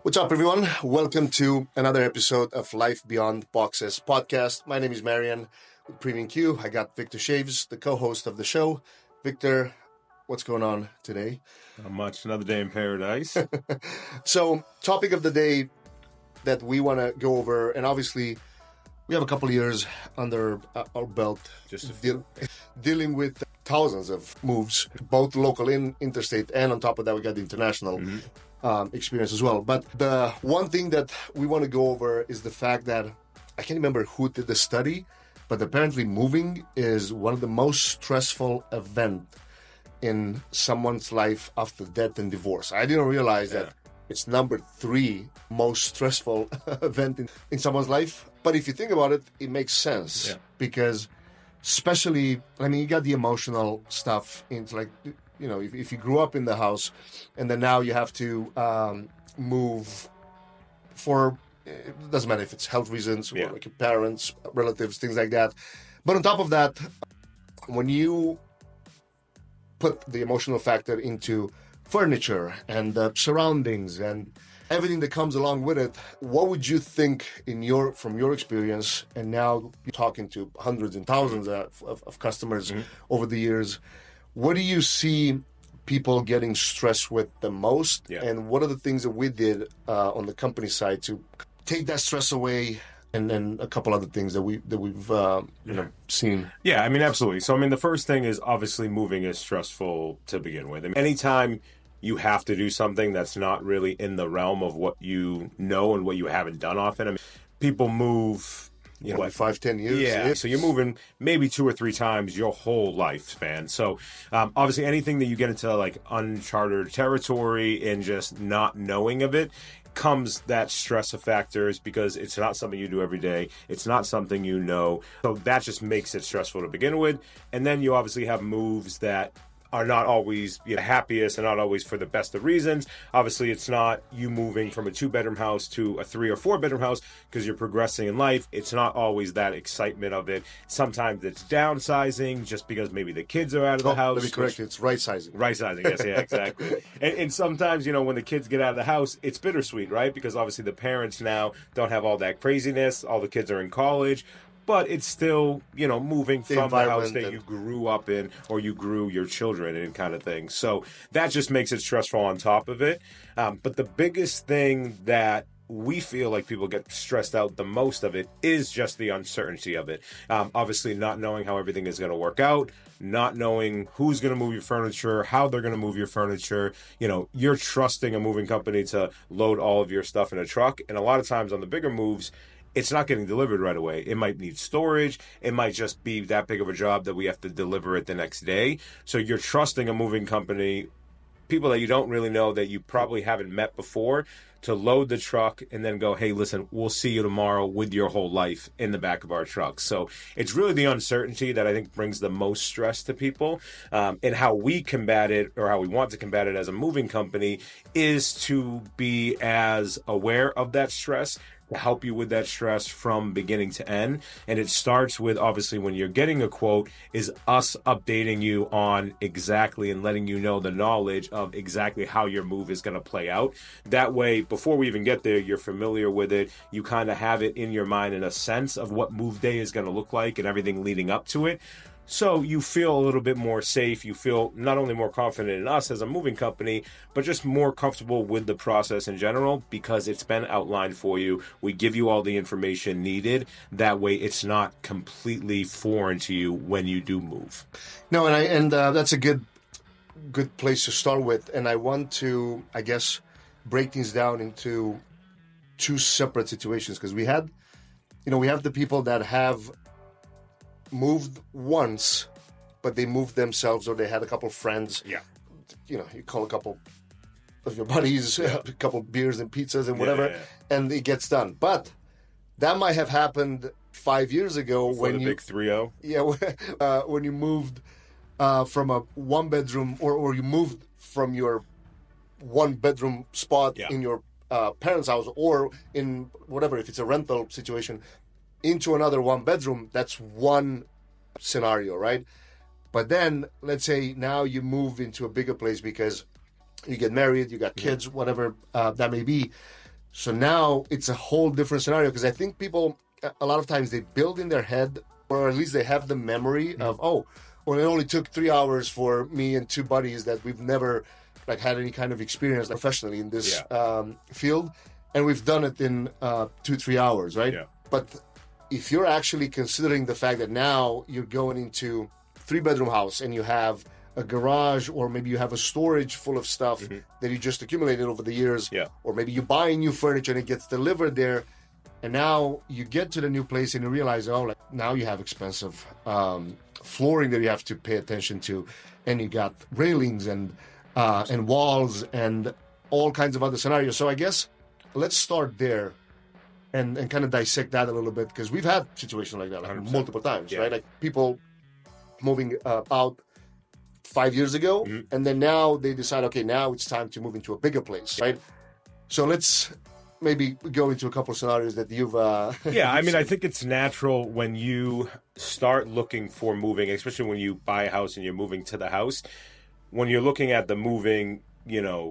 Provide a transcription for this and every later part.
What's up, everyone? Welcome to another episode of Life Beyond Boxes podcast. My name is Marian with Premium Q. I got Victor Shaves, the co-host of the show. Victor, what's going on today? Not much. Another day in paradise. So, topic of the day that we want to go over, and obviously we have a couple of years under our belt Just dealing with thousands of moves, both local and interstate, and on top of that, we got the international experience as well. But the one thing that we want to go over is the fact that I can't remember who did the study, but apparently moving is one of the most stressful events in someone's life after death and divorce. I didn't realize that it's number 3 most stressful event in someone's life. But if you think about it, it makes sense because especially, you got the emotional stuff. It's like, if you grew up in the house and then now you have to move for, it doesn't matter if it's health reasons, or like your parents, relatives, things like that. But on top of that, when you put the emotional factor into furniture and the surroundings and everything that comes along with it, what would you think from your experience, and now you're talking to hundreds and thousands of customers over the years, what do you see people getting stressed with the most? And what are the things that we did on the company side to take that stress away? And then a couple other things that we've seen. Yeah, absolutely. So, the first thing is obviously moving is stressful to begin with. Anytime you have to do something that's not really in the realm of what you know and what you haven't done often. People move, 5-10 years. Yeah. So you're moving maybe 2 or 3 times your whole lifespan. So obviously anything that you get into like uncharted territory and just not knowing of it comes that stress of factors because it's not something you do every day. It's not something you know. So that just makes it stressful to begin with. And then you obviously have moves that are not always the happiest and not always for the best of reasons. Obviously, it's not you moving from a 2-bedroom house to a 3 or 4-bedroom house because you're progressing in life. It's not always that excitement of it. Sometimes it's downsizing just because maybe the kids are out of the house. Let me correct you. It's right sizing. Right sizing, yes, yeah, exactly. and sometimes, when the kids get out of the house, it's bittersweet, right? Because obviously the parents now don't have all that craziness. All the kids are in college. But it's still, moving from the house that you grew up in or you grew your children in kind of thing. So that just makes it stressful on top of it. But the biggest thing that we feel like people get stressed out the most of it is just the uncertainty of it. Obviously not knowing how everything is going to work out, not knowing who's going to move your furniture, how they're going to move your furniture. You're trusting a moving company to load all of your stuff in a truck. And a lot of times on the bigger moves, it's not getting delivered right away. It might need storage. It might just be that big of a job that we have to deliver it the next day. So you're trusting a moving company, people that you don't really know, that you probably haven't met before, to load the truck and then go, hey, listen, we'll see you tomorrow with your whole life in the back of our truck. So it's really the uncertainty that I think brings the most stress to people. And how we combat it, or how we want to combat it as a moving company, is to be as aware of that stress, to help you with that stress from beginning to end. And it starts with, obviously, when you're getting a quote, is us updating you on exactly and letting you know the knowledge of exactly how your move is going to play out. That way, before we even get there, you're familiar with it. You kind of have it in your mind in a sense of what move day is going to look like and everything leading up to it. So you feel a little bit more safe. You feel not only more confident in us as a moving company, but just more comfortable with the process in general because it's been outlined for you. We give you all the information needed. That way it's not completely foreign to you when you do move. No, and that's a good place to start with. And I want to, break things down into 2 separate situations because we have the people that have moved once, but they moved themselves, or they had a couple friends. Yeah. You call a couple of your buddies, a couple beers and pizzas and whatever, and it gets done. But that might have happened 5 years ago when the big 3-0. Yeah, when you moved from a 1-bedroom, or you moved from your 1-bedroom spot in your parents' house, or in whatever, if it's a rental situation, into another 1-bedroom. That's one scenario, right? But then let's say now you move into a bigger place because you get married, you got kids, whatever that may be. So now it's a whole different scenario, because I think people, a lot of times they build in their head, or at least they have the memory of, oh, well, it only took 3 hours for me and two buddies that we've never like had any kind of experience professionally in this field, and we've done it in 2-3 hours, right? Yeah. But if you're actually considering the fact that now you're going into 3-bedroom house and you have a garage, or maybe you have a storage full of stuff that you just accumulated over the years, or maybe you buy new furniture and it gets delivered there, and now you get to the new place and you realize, oh, like now you have expensive flooring that you have to pay attention to, and you got railings and walls and all kinds of other scenarios. So I guess let's start there and kind of dissect that a little bit, because we've had situations like that multiple times, right? Like people moving out 5 years ago, and then now they decide, okay, now it's time to move into a bigger place, right? So let's maybe go into a couple of scenarios that you've yeah, I mean, I think it's natural when you start looking for moving, especially when you buy a house and you're moving to the house, when you're looking at the moving,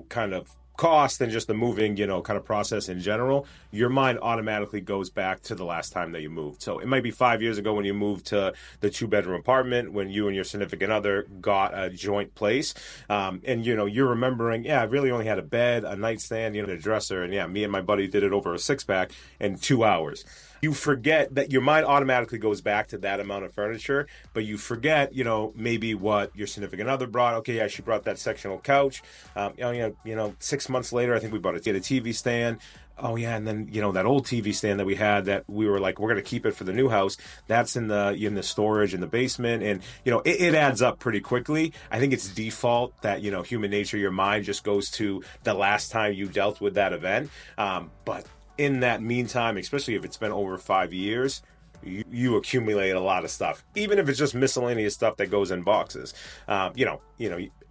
kind of cost and just the moving, kind of process in general, your mind automatically goes back to the last time that you moved. So it might be 5 years ago when you moved to the 2-bedroom apartment, when you and your significant other got a joint place. And, you're remembering, I really only had a bed, a nightstand, a dresser. And me and my buddy did it over a 6-pack in 2 hours. You forget that your mind automatically goes back to that amount of furniture, but you forget, maybe what your significant other brought. Okay, yeah, she brought that sectional couch. 6 months later, I think we bought a TV stand. Oh yeah, and then that old TV stand that we had that we were like, we're gonna keep it for the new house. That's in the storage in the basement, and it adds up pretty quickly. I think it's default that human nature, your mind just goes to the last time you dealt with that event, but in that meantime, especially if it's been over 5 years, you accumulate a lot of stuff, even if it's just miscellaneous stuff that goes in boxes.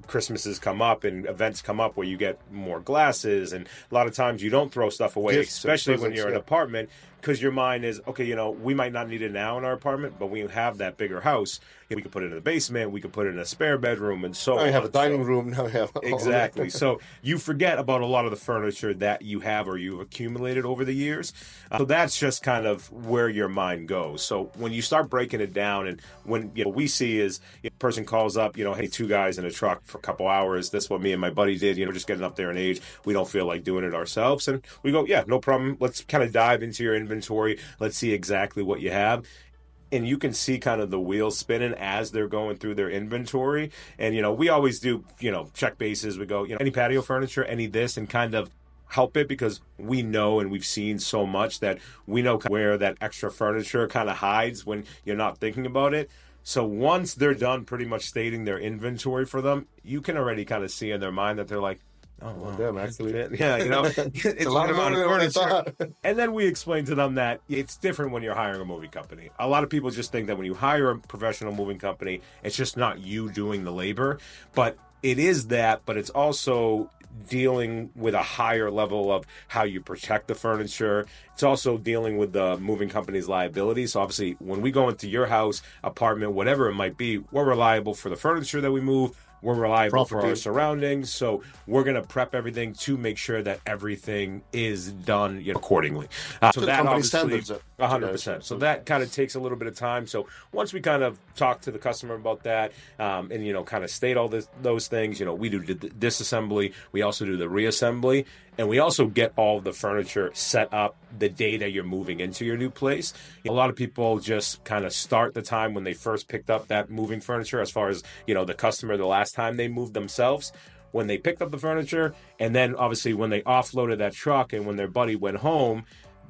Christmases come up and events come up where you get more glasses, and a lot of times you don't throw stuff away, especially when you're in an apartment, because your mind is, okay, we might not need it now in our apartment, but when you have that bigger house, we could put it in the basement, we could put it in a spare bedroom, and so on. Now you have a dining room. Now you have exactly. So you forget about a lot of the furniture that you have or you've accumulated over the years. So that's just kind of where your mind goes. So when you start breaking it down, and when we see is a person calls up, hey, 2 guys in a truck for a couple hours. That's what me and my buddy did. We're just getting up there in age. We don't feel like doing it ourselves, and we go, yeah, no problem. Let's kind of dive into your inventory. Let's see exactly what you have. And you can see kind of the wheels spinning as they're going through their inventory. And, we always do, check bases. We go, any patio furniture, any this, and kind of help it, because we know and we've seen so much that we know where that extra furniture kind of hides when you're not thinking about it. So once they're done pretty much stating their inventory for them, you can already kind of see in their mind that they're like, oh, wow, damn, actually. Yeah, it's a lot of furniture. And then we explain to them that it's different when you're hiring a moving company. A lot of people just think that when you hire a professional moving company, it's just not you doing the labor. But it is that, but it's also dealing with a higher level of how you protect the furniture. It's also dealing with the moving company's liability. So obviously, when we go into your house, apartment, whatever it might be, we're reliable for the furniture that we move. We're reliable for our surroundings, so we're going to prep everything to make sure that everything is done accordingly. So that obviously, 100%. So that kind of takes a little bit of time. So once we kind of talk to the customer about that, and kind of state all those things, we do the disassembly, we also do the reassembly, and we also get all the furniture set up the day that you're moving into your new place. A lot of people just kind of start the time when they first picked up that moving furniture, as far as, the customer the last time they moved themselves, when they picked up the furniture, and then obviously when they offloaded that truck and when their buddy went home,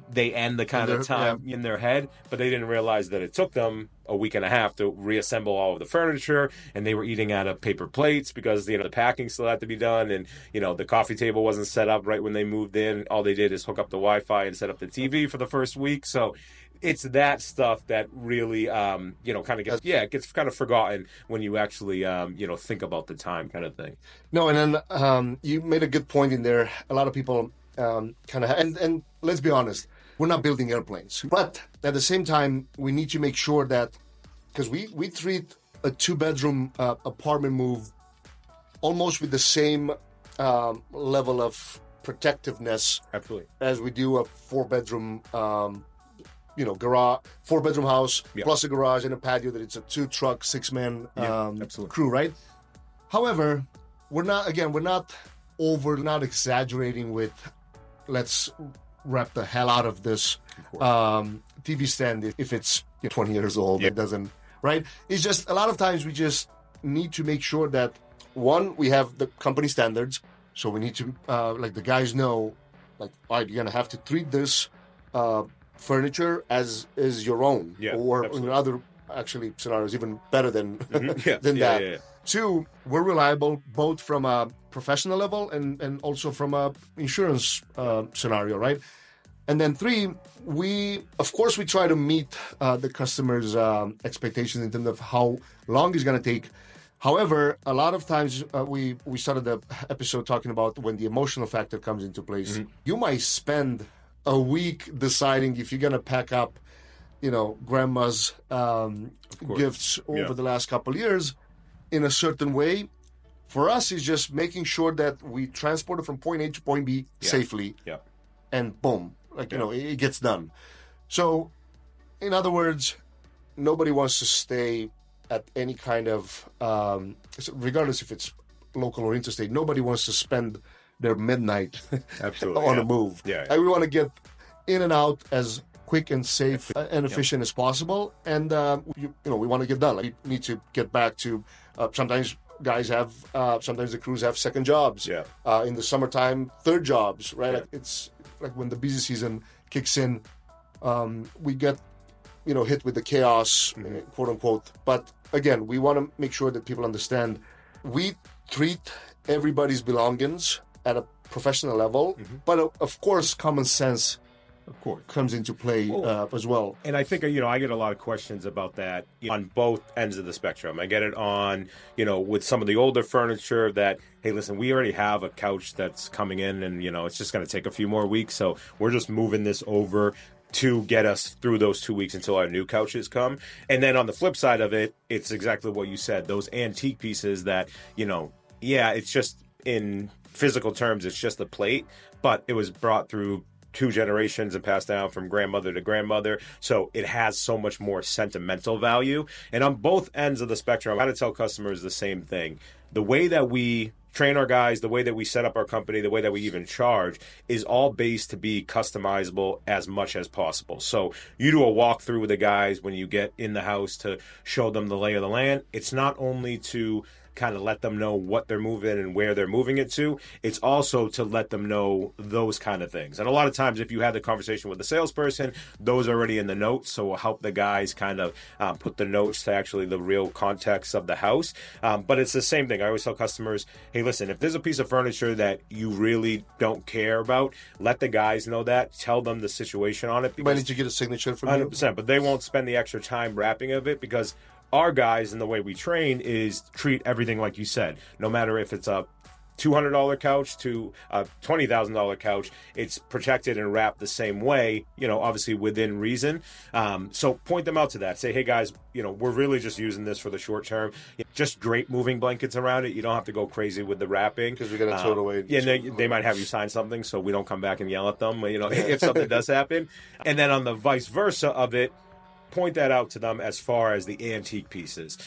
they end the kind of time in their head, but they didn't realize that it took them a week and a half to reassemble all of the furniture, and they were eating out of paper plates because the packing still had to be done, and the coffee table wasn't set up right when they moved in. All they did is hook up the Wi-Fi and set up the TV for the first week. So it's that stuff that really kind of gets kind of forgotten when you actually think about the time kind of thing. No, and then you made a good point in there. A lot of people kind of and let's be honest, we're not building airplanes, but at the same time we need to make sure that, because we treat a 2-bedroom apartment move almost with the same level of protectiveness Absolutely. as we do a 4-bedroom, garage, 4-bedroom house plus a garage and a patio that it's a 2-truck, 6-man crew, right? However, we're not exaggerating with let's wrap the hell out of this TV stand if it's 20 years old. It doesn't, right? It's just a lot of times we just need to make sure that, one, we have the company standards. So we need to, like the guys know, like, all right, you're going to have to treat this furniture as is your own. Or in other, actually, scenarios, even better than, than that. Yeah. 2, we're reliable both from a professional level and also from a insurance scenario, right? And then 3, we try to meet the customer's expectations in terms of how long it's going to take. However, a lot of times we started the episode talking about when the emotional factor comes into place. You might spend a week deciding if you're going to pack up, grandma's gifts over the last couple of years in a certain way. For us, it's just making sure that we transport it from point A to point B safely. And boom, it gets done. So, in other words, nobody wants to stay at any kind of, regardless if it's local or interstate, nobody wants to spend their midnight on a move. And we want to get in and out as quick and safe and efficient as possible. And, we want to get done. Like, we need to get back to, sometimes guys have, sometimes the crews have second jobs. In the summertime, third jobs, right? It's like when the busy season kicks in, we get, hit with the chaos, quote unquote. But again, we want to make sure that people understand we treat everybody's belongings at a professional level, but of course, common sense comes into play as well. And I think, I get a lot of questions about that on both ends of the spectrum. I get it on, with some of the older furniture that, hey, listen, we already have a couch that's coming in and, it's just going to take a few more weeks. So we're just moving this over to get us through those 2 weeks until our new couches come. And then on the flip side of it, it's exactly what you said. Those antique pieces that, it's just in physical terms, it's just a plate, but it was brought through 2 generations and passed down from grandmother to grandmother. So it has so much more sentimental value. And on both ends of the spectrum, I got to tell customers the same thing. The way that we train our guys, the way that we set up our company, the way that we even charge is all based to be customizable as much as possible. So you do a walkthrough with the guys when you get in the house to show them the lay of the land. It's not only to kind of let them know what they're moving and where they're moving it to. It's also to let them know those kind of things. And a lot of times, if you had the conversation with the salesperson, those are already in the notes. So we'll help the guys kind of put the notes to actually the real context of the house. But it's the same thing. I always tell customers, hey, listen, if there's a piece of furniture that you really don't care about, let the guys know that. Tell them the situation on it. You might need to get a signature from 100%, but they won't spend the extra time wrapping of it because our guys and the way we train is treat everything like you said. No matter if it's a $200 couch to a $20,000 couch, it's protected and wrapped the same way, obviously within reason. So point them out to that. Say, hey guys, we're really just using this for the short term. Just drape moving blankets around it. You don't have to go crazy with the wrapping. Because we're going to throw it away. Yeah, they might have you sign something so we don't come back and yell at them, if something does happen. And then on the vice versa of it, point that out to them as far as the antique pieces.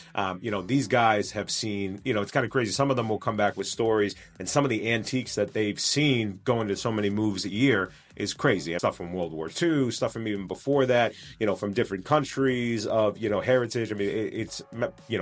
These guys have seen, it's kind of crazy. Some of them will come back with stories, and some of the antiques that they've seen going to so many moves a year is crazy. Stuff from World War II, stuff from even before that, from different countries of, heritage. I mean, it's,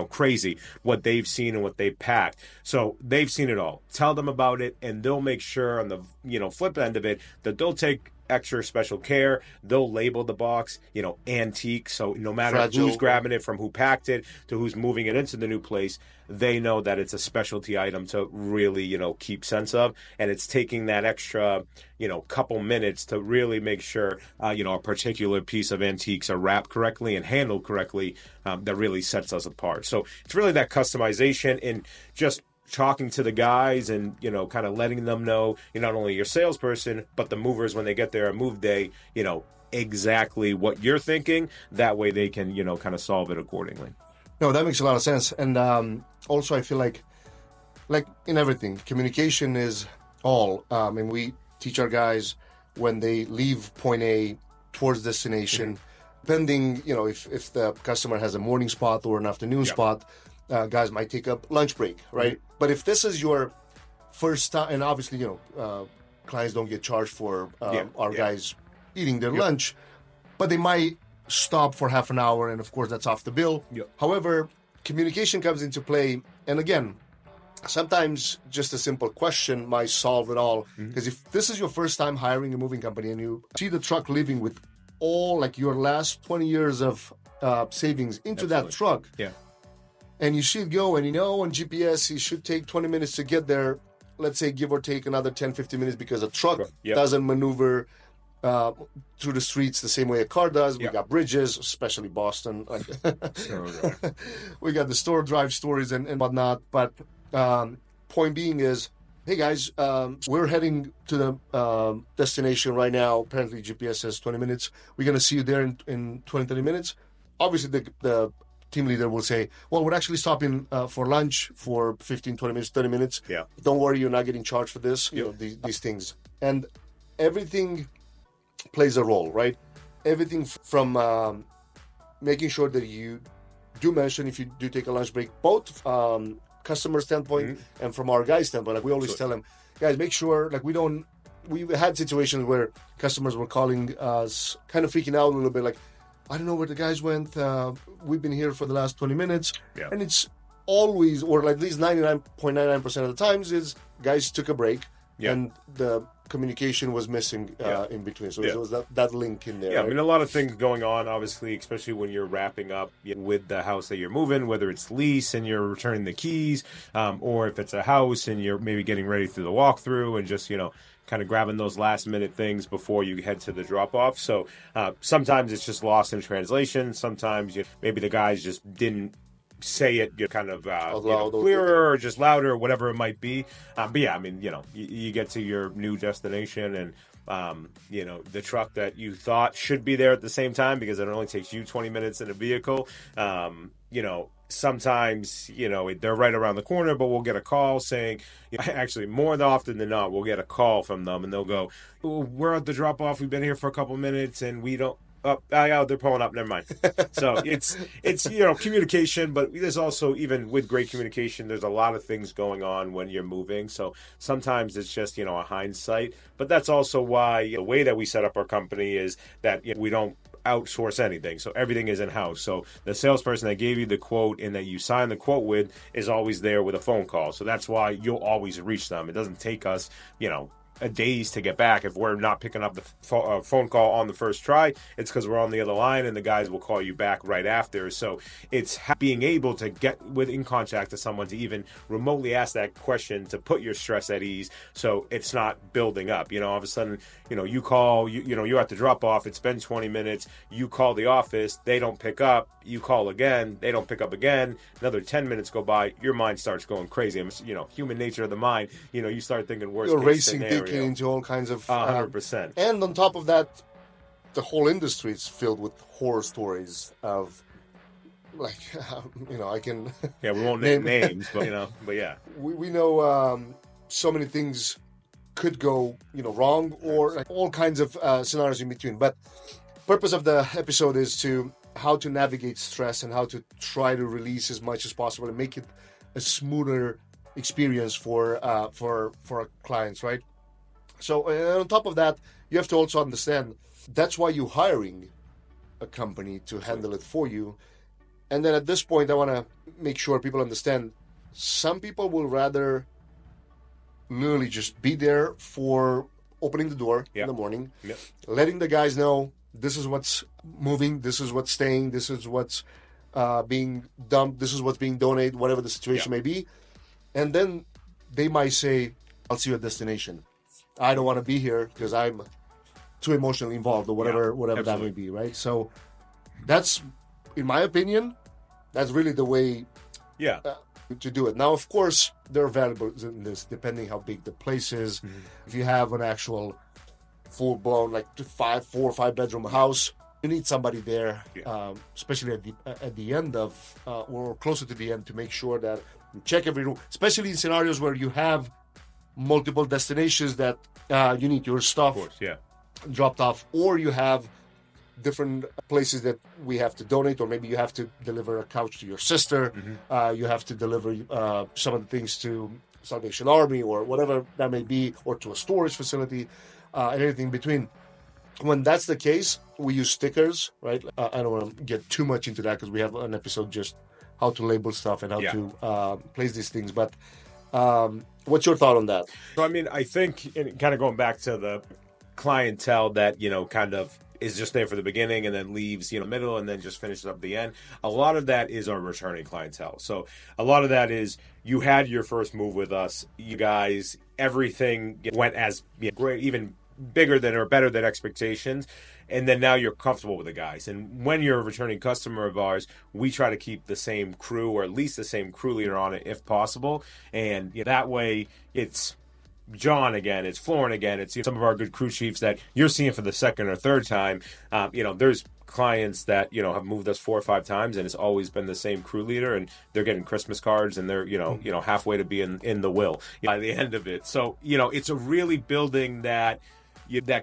crazy what they've seen and what they've packed. So they've seen it all. Tell them about it, and they'll make sure on the, flip end of it that they'll take extra special care. They'll label the box, antique. So no matter who's grabbing it, from who packed it to who's moving it into the new place, they know that it's a specialty item to really, keep sense of. And it's taking that extra, couple minutes to really make sure, a particular piece of antiques are wrapped correctly and handled correctly. That really sets us apart. So it's really that customization and just talking to the guys and, kind of letting them know, you're not only your salesperson, but the movers, when they get there on move day, exactly what you're thinking. That way they can, kind of solve it accordingly. No, that makes a lot of sense. And also I feel like in everything, communication is all. And we teach our guys when they leave point A towards destination, depending, if the customer has a morning spot or an afternoon spot, guys might take a lunch break, right? But if this is your first time, and obviously, clients don't get charged for our guys eating their lunch, but they might stop for half an hour, and of course that's off the bill. However, communication comes into play, and again, sometimes just a simple question might solve it all. Because if this is your first time hiring a moving company and you see the truck living with all like your last 20 years of savings into that truck, and you see it go, and on GPS it should take 20 minutes to get there, let's say give or take another 10-15 minutes, because a truck doesn't maneuver through the streets the same way a car does. We got bridges, especially Boston. We got the store drive stories and whatnot. But point being is, hey guys, we're heading to the destination right now. Apparently GPS says 20 minutes. We're going to see you there in 20-30 minutes. Obviously the team leader will say, well, we're actually stopping for lunch for 15-20 minutes, 30 minutes. Don't worry, you're not getting charged for this. These things. And everything plays a role, right? Everything from making sure that you do mention if you do take a lunch break, both customer standpoint and from our guys' standpoint. Like we always tell them, guys, make sure, like we had situations where customers were calling us kind of freaking out a little bit, like, I don't know where the guys went. We've been here for the last 20 minutes. And it's always, or at least 99.99% of the times, is guys took a break and the communication was missing in between. So there was that link in there. Right? I mean, a lot of things going on, obviously, especially when you're wrapping up with the house that you're moving, whether it's lease and you're returning the keys, or if it's a house and you're maybe getting ready for the walkthrough and just, kind of grabbing those last minute things before you head to the drop off. So sometimes it's just lost in translation. Sometimes maybe the guys just didn't say it kind of clearer or just louder or whatever it might be. But yeah, I mean, you get to your new destination and the truck that you thought should be there at the same time, because it only takes you 20 minutes in a vehicle. Sometimes, they're right around the corner, but we'll get a call saying, actually, more often than not, we'll get a call from them and they'll go, we're at the drop off. We've been here for a couple minutes and we don't. They're pulling up. Never mind. So it's communication, but there's also, even with great communication, there's a lot of things going on when you're moving. So sometimes it's just a hindsight. But that's also why the way that we set up our company is that we don't outsource anything. So everything is in house. So the salesperson that gave you the quote and that you signed the quote with is always there with a phone call. So that's why you'll always reach them. It doesn't take us, a days to get back. If we're not picking up the phone call on the first try, it's because we're on the other line and the guys will call you back right after. So it's being able to get in contact to someone to even remotely ask that question to put your stress at ease, so it's not building up. All of a sudden, you call, you're at the drop off, it's been 20 minutes, you call the office, they don't pick up, you call again, they don't pick up again, another 10 minutes go by, your mind starts going crazy. And, human nature of the mind, you start thinking worst case scenario. Into all kinds of 100%. And on top of that, the whole industry is filled with horror stories of, like, I can we won't name names, but but yeah, we know so many things could go wrong, or like all kinds of scenarios in between. But purpose of the episode is to how to navigate stress and how to try to release as much as possible and make it a smoother experience for our clients, right? So on top of that, you have to also understand that's why you're hiring a company to handle it for you. And then at this point, I want to make sure people understand some people will rather literally just be there for opening the door in the morning, letting the guys know this is what's moving, this is what's staying, this is what's being dumped, this is what's being donated, whatever the situation may be. And then they might say, I'll see you at destination. I don't want to be here because I'm too emotionally involved, or whatever that may be, right? So that's, in my opinion, that's really the way to do it. Now, of course, there are variables in this, depending how big the place is. If you have an actual full-blown, like 4 or 5 bedroom house, you need somebody there, especially at the end of, or closer to the end, to make sure that you check every room, especially in scenarios where you have multiple destinations that you need your stuff Of course, yeah. dropped off, or you have different places that we have to donate, or maybe you have to deliver a couch to your sister. You have to deliver some of the things to Salvation Army or whatever that may be, or to a storage facility, and anything in between. When that's the case, we use stickers, right? I don't want to get too much into that because we have an episode just how to label stuff and how to place these things. But what's your thought on that? So, I mean, I think, and kind of going back to the clientele that, kind of is just there for the beginning and then leaves, middle and then just finishes up the end. A lot of that is our returning clientele. So a lot of that is you had your first move with us. You guys, everything went as great, even bigger than or better than expectations, and then now you're comfortable with the guys. And when you're a returning customer of ours, we try to keep the same crew, or at least the same crew leader on it if possible, and that way it's John again, it's Florin again, it's some of our good crew chiefs that you're seeing for the second or third time. There's clients that have moved us 4 or 5 times, and it's always been the same crew leader, and they're getting Christmas cards, and they're halfway to being in the will by the end of it. So it's a really building that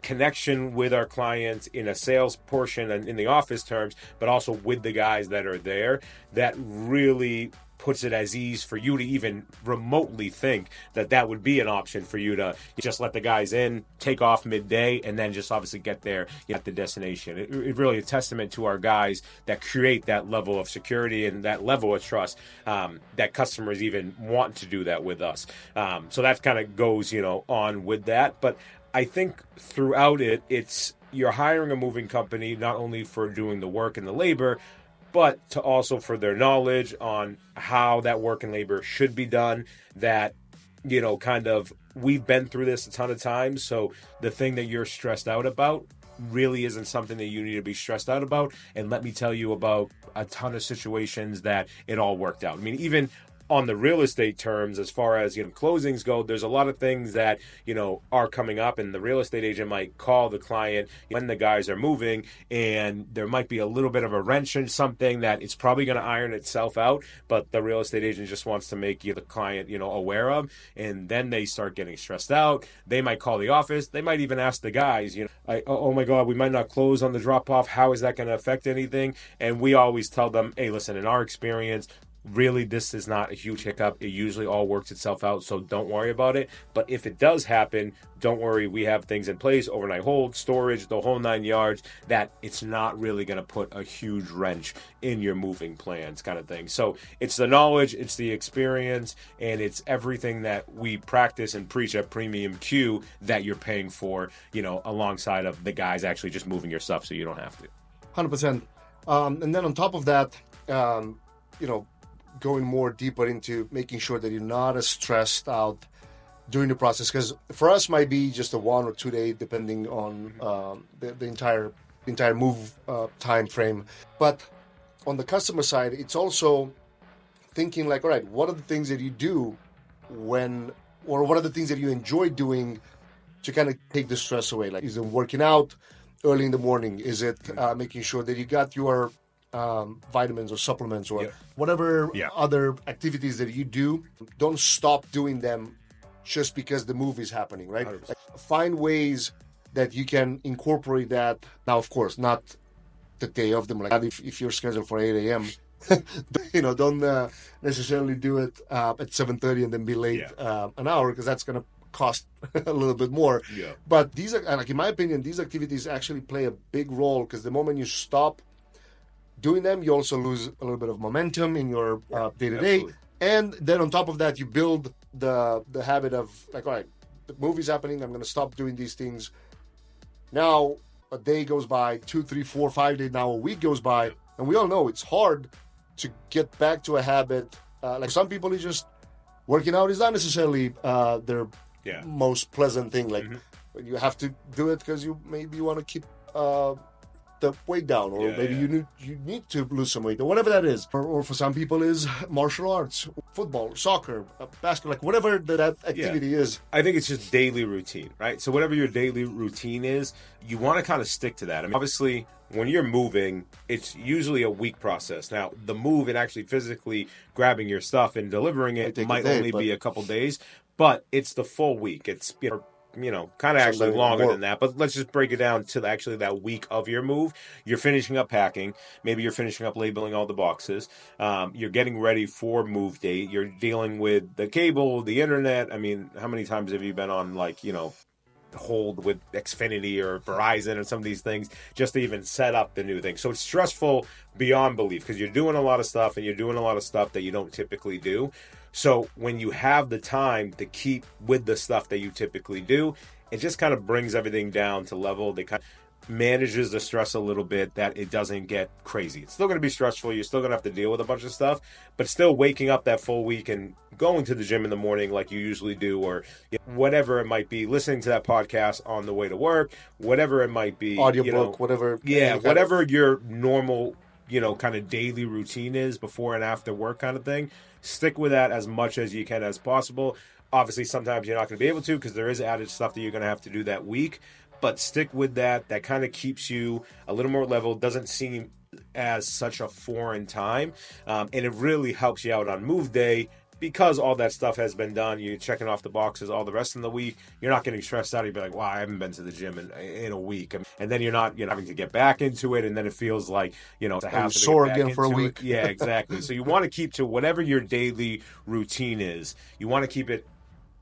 connection with our clients in a sales portion and in the office terms, but also with the guys that are there, that really puts it as ease for you to even remotely think that would be an option for you to just let the guys in, take off midday, and then just obviously get there at the destination. It really a testament to our guys that create that level of security and that level of trust, that customers even want to do that with us. So that kind of goes, on with that. But I think throughout it's you're hiring a moving company not only for doing the work and the labor, but to also for their knowledge on how that work and labor should be done. That kind of we've been through this a ton of times, so the thing that you're stressed out about really isn't something that you need to be stressed out about. And let me tell you about a ton of situations that it all worked out. I mean, even on the real estate terms, as far as closings go, there's a lot of things that are coming up, and the real estate agent might call the client when the guys are moving, and there might be a little bit of a wrench in something that it's probably going to iron itself out, but the real estate agent just wants to make the client aware of, and then they start getting stressed out. They might call the office. They might even ask the guys, oh my God, we might not close on the drop off. How is that going to affect anything? And we always tell them, hey, listen, in our experience, really, this is not a huge hiccup. It usually all works itself out, so don't worry about it. But if it does happen, don't worry. We have things in place, overnight hold, storage, the whole 9 yards, that it's not really going to put a huge wrench in your moving plans kind of thing. So it's the knowledge, it's the experience, and it's everything that we practice and preach at Premium Q that you're paying for, alongside of the guys actually just moving your stuff so you don't have to. 100%. And then on top of that, going more deeper into making sure that you're not as stressed out during the process, because for us might be just a 1 or 2 day depending on the entire move time frame. But on the customer side, it's also thinking like, all right, what are the things that you do or what are the things that you enjoy doing to kind of take the stress away? Like, is it working out early in the morning? Is it making sure that you got your vitamins or supplements or whatever other activities that you do? Don't stop doing them just because the move is happening, right? Like, find ways that you can incorporate that. Now, of course, not the day of them. Like, if you're scheduled for 8 a.m., don't necessarily do it at 7:30 and then be late an hour, because that's going to cost a little bit more. Yeah. But these are, like, in my opinion, these activities actually play a big role, because the moment you stop doing them, you also lose a little bit of momentum in your day-to-day. Absolutely. And then on top of that, you build the habit of like, all right, the movie's happening, I'm going to stop doing these things. Now a day goes by, 2, 3, 4, 5 days, now a week goes by, and we all know it's hard to get back to a habit. Like, some people, it's just working out is not necessarily their most pleasant thing. Like, you have to do it because you maybe want to keep the weight down, or maybe you need to lose some weight, or whatever that is. Or for some people is martial arts, football, soccer, basketball, like whatever that activity is. I think it's just daily routine, right? So whatever your daily routine is, you want to kind of stick to that. I mean, obviously, when you're moving, it's usually a week process. Now, the move and actually physically grabbing your stuff and delivering it might only be a couple days. but it's the full week. It's kind of actually longer than that, but let's just break it down to actually that week of your move. You're finishing up packing. Maybe you're finishing up labeling all the boxes. You're getting ready for move date. You're dealing with the cable, the internet. I mean, how many times have you been on hold with Xfinity or Verizon or some of these things just to even set up the new thing? So it's stressful beyond belief because you're doing a lot of stuff and you're doing a lot of stuff that you don't typically do. So when you have the time to keep with the stuff that you typically do, it just kind of brings everything down to level. They kind of manages the stress a little bit that it doesn't get crazy. It's still going to be stressful. You're still going to have to deal with a bunch of stuff, but still waking up that full week and going to the gym in the morning like you usually do, or whatever it might be, listening to that podcast on the way to work, whatever it might be. Audiobook, whatever. Yeah, whatever your normal, kind of daily routine is before and after work kind of thing. Stick with that as much as you can as possible. Obviously, sometimes you're not going to be able to because there is added stuff that you're going to have to do that week. But stick with that. That kind of keeps you a little more level. Doesn't seem as such a foreign time. And it really helps you out on move day because all that stuff has been done. You're checking off the boxes all the rest of the week. You're not getting stressed out. You'd be like, wow, I haven't been to the gym in a week. And then you're not having to get back into it. And then it feels like, it's a hassle. Sore again for a week. Yeah, exactly. So you want to keep to whatever your daily routine is. You want to keep it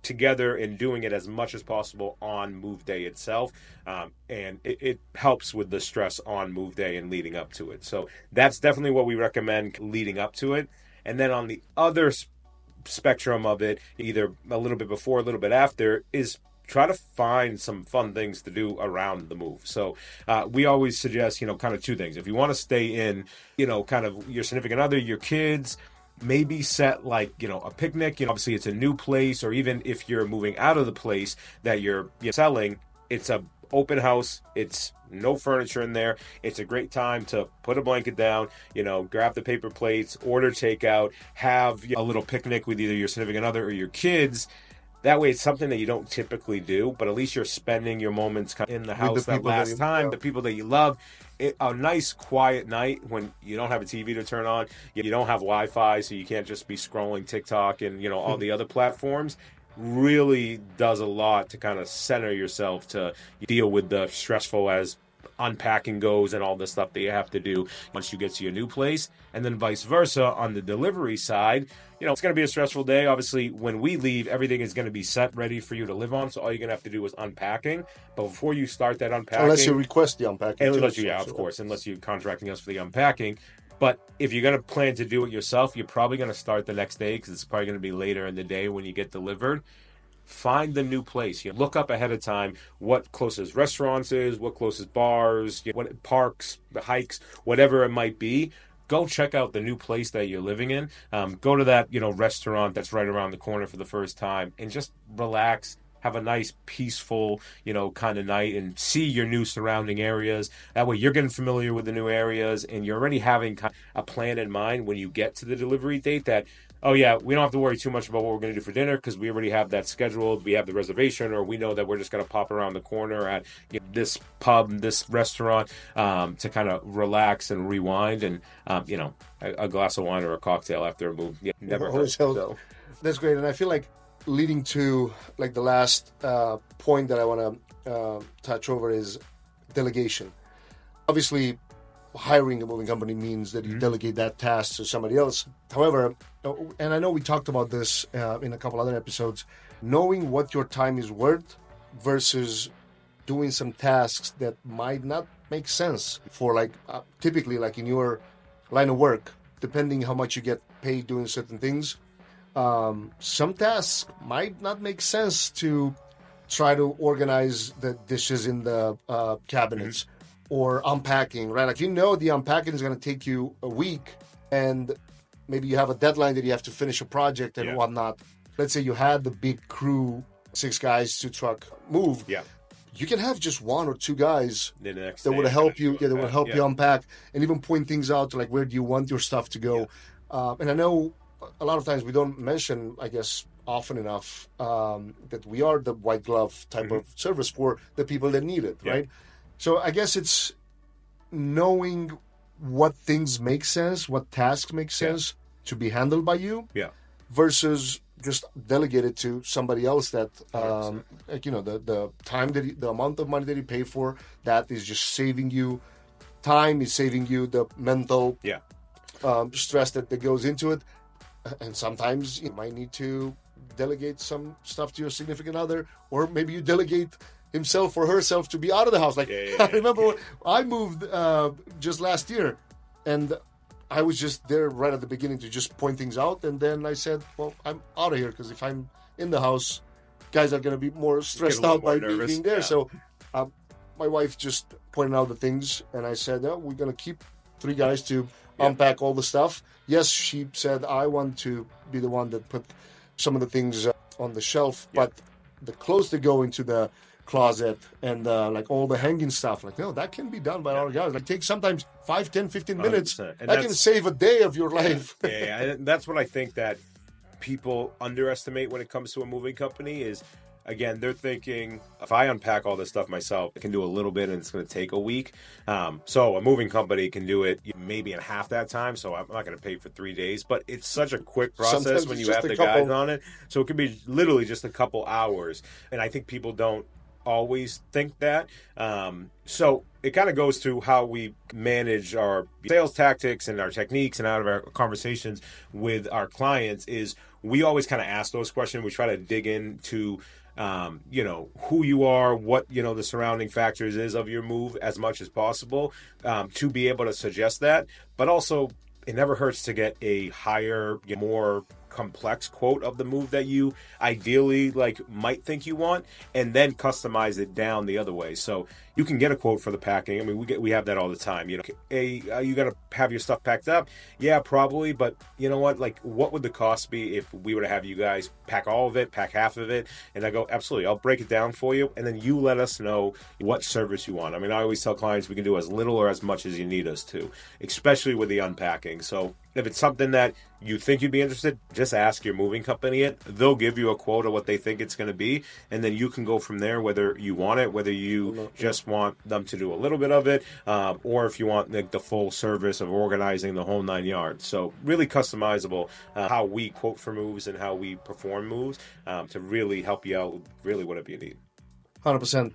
together and doing it as much as possible on move day itself. And it helps with the stress on move day and leading up to it. So that's definitely what we recommend leading up to it. And then on the other spectrum of it, either a little bit before, a little bit after, is try to find some fun things to do around the move. So we always suggest, kind of two things. If you want to stay in, kind of your significant other, your kids, maybe set a picnic. Obviously it's a new place, or even if you're moving out of the place that you're selling, it's a open house. It's no furniture in there. It's a great time to put a blanket down, grab the paper plates, order takeout, have a little picnic with either your significant other or your kids. That way it's something that you don't typically do, but at least you're spending your moments in the house that last time, the people that you love. A nice quiet night when you don't have a TV to turn on, you don't have Wi-Fi, so you can't just be scrolling TikTok and all the other platforms, really does a lot to kind of center yourself to deal with the stressful as unpacking goes and all the stuff that you have to do once you get to your new place. And then vice versa on the delivery side, it's going to be a stressful day. Obviously, when we leave, everything is going to be set ready for you to live on. So all you're going to have to do is unpacking. But before you start that unpacking, unless you request the unpacking, unless you're contracting us for the unpacking. But if you're going to plan to do it yourself, you're probably going to start the next day because it's probably going to be later in the day when you get delivered. Find the new place. Look up ahead of time what closest restaurants is, what closest bars, what parks, the hikes, whatever it might be. Go check out the new place that you're living in. Go to that restaurant that's right around the corner for the first time and just relax. Have a nice, peaceful, kind of night and see your new surrounding areas. That way you're getting familiar with the new areas and you're already having kind of a plan in mind when you get to the delivery date that, oh yeah, we don't have to worry too much about what we're going to do for dinner because we already have that scheduled. We have the reservation, or we know that we're just going to pop around the corner at this pub, this restaurant to kind of relax and rewind and, a glass of wine or a cocktail after a move. Yeah, never hurts. So. That's great. And I feel like leading to the last point that I want to touch over is delegation. Obviously, hiring a moving company means that you delegate that task to somebody else. However, and I know we talked about this in a couple other episodes, knowing what your time is worth versus doing some tasks that might not make sense for typically in your line of work, depending how much you get paid doing certain things. Some tasks might not make sense to try to organize the dishes in the cabinets or unpacking, right? The unpacking is going to take you a week and maybe you have a deadline that you have to finish a project and whatnot. Let's say you had the big crew, 6 guys, 2 truck move. Yeah. You can have just 1 or 2 guys that would help you. That would help you unpack and even point things out to where do you want your stuff to go. And I know a lot of times we don't mention, I guess, often enough that we are the white glove type of service for the people that need it, right? So I guess it's knowing what things make sense, what tasks make sense to be handled by you, versus just delegate it to somebody else that, like, the time that the amount of money that you pay for, that is just saving you time, is saving you the mental stress that goes into it. And sometimes you might need to delegate some stuff to your significant other, or maybe you delegate himself or herself to be out of the house. Like, I remember when I moved just last year, and I was just there right at the beginning to just point things out. And then I said, well, I'm out of here, because if I'm in the house, guys are going to be more stressed out by me being there. So my wife just pointed out the things, and I said, we're going to keep 3 guys to unpack all the stuff. Yes, she said, I want to be the one that put some of the things on the shelf, but the clothes that go into the closet and like all the hanging stuff, like, no, that can be done by our guys. Like, take sometimes 5, 10, 15 minutes. And that can save a day of your life. And that's what I think that people underestimate when it comes to a moving company is, again, they're thinking, if I unpack all this stuff myself, I can do a little bit and it's going to take a week. So a moving company can do it maybe in half that time. So I'm not going to pay for 3 days, but it's such a quick process sometimes when you have the guys on it. So it can be literally just a couple hours. And I think people don't always think that. So it kind of goes to how we manage our sales tactics and our techniques and out of our conversations with our clients is we always kind of ask those questions. We try to dig into who you are, what, the surrounding factors is of your move as much as possible, to be able to suggest that. But also, it never hurts to get a higher, more complex quote of the move that you ideally might think you want, and then customize it down the other way. So you can get a quote for the packing. I mean, we have that all the time. Are you gonna have your stuff packed up? Yeah, probably. But you know what? What would the cost be if we were to have you guys pack all of it, pack half of it? And I go, absolutely, I'll break it down for you, and then you let us know what service you want. I mean, I always tell clients we can do as little or as much as you need us to, especially with the unpacking. So if it's something that you think you'd be interested, just ask your moving company it. They'll give you a quote of what they think it's going to be, and then you can go from there, whether you want it, whether you just want them to do a little bit of it, or if you want the full service of organizing the whole 9 yards. So really customizable how we quote for moves and how we perform moves to really help you out with really whatever you need. 100%.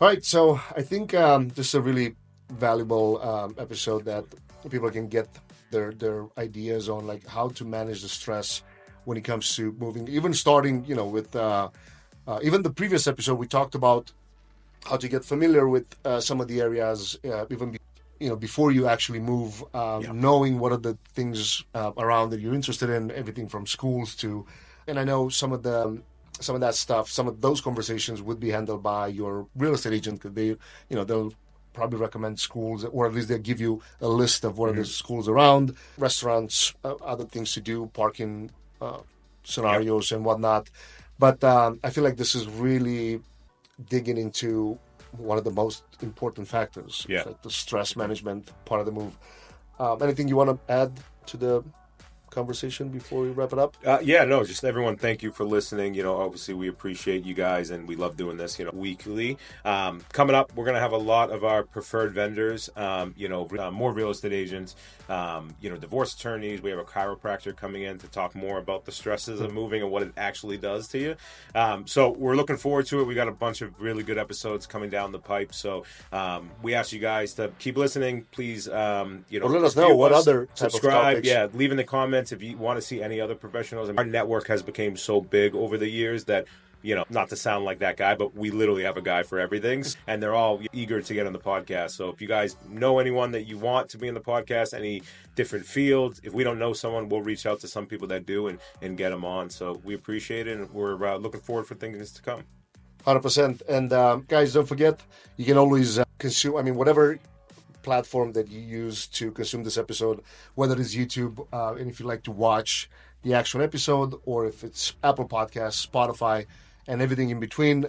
All right, so I think this is a really valuable episode that people can get their ideas on how to manage the stress when it comes to moving. Even starting, with even the previous episode, we talked about how to get familiar with some of the areas, even before you actually move, knowing what are the things around that you're interested in, everything from schools to, and I know some of that stuff, some of those conversations would be handled by your real estate agent, because they'll probably recommend schools, or at least they'll give you a list of what are the schools around, restaurants, other things to do, parking scenarios and whatnot. But I feel like this is really digging into one of the most important factors, like the stress management part of the move. Anything you want to add to the conversation before we wrap it up? Just everyone, thank you for listening. Obviously we appreciate you guys and we love doing this, weekly. Coming up, we're going to have a lot of our preferred vendors, more real estate agents, divorce attorneys. We have a chiropractor coming in to talk more about the stresses of moving and what it actually does to you. So we're looking forward to it. We got a bunch of really good episodes coming down the pipe. So we ask you guys to keep listening. Please, or let us know what other subscribe. Leave in the comments if you want to see any other professionals. Our network has become so big over the years that, not to sound like that guy, but we literally have a guy for everything, and they're all eager to get on the podcast. So if you guys know anyone that you want to be in the podcast, any different fields, if we don't know someone, we'll reach out to some people that do and get them on. So we appreciate it, and we're looking forward for things to come. 100%. And guys, don't forget, you can always consume, whatever platform that you use to consume this episode, whether it's YouTube, and if you like to watch the actual episode, or if it's Apple Podcasts, Spotify, and everything in between,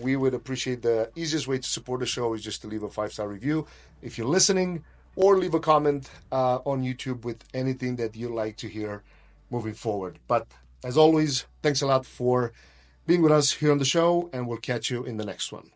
we would appreciate. The easiest way to support the show is just to leave a 5-star review if you're listening, or leave a comment on YouTube with anything that you'd like to hear moving forward. But as always, thanks a lot for being with us here on the show, and we'll catch you in the next one.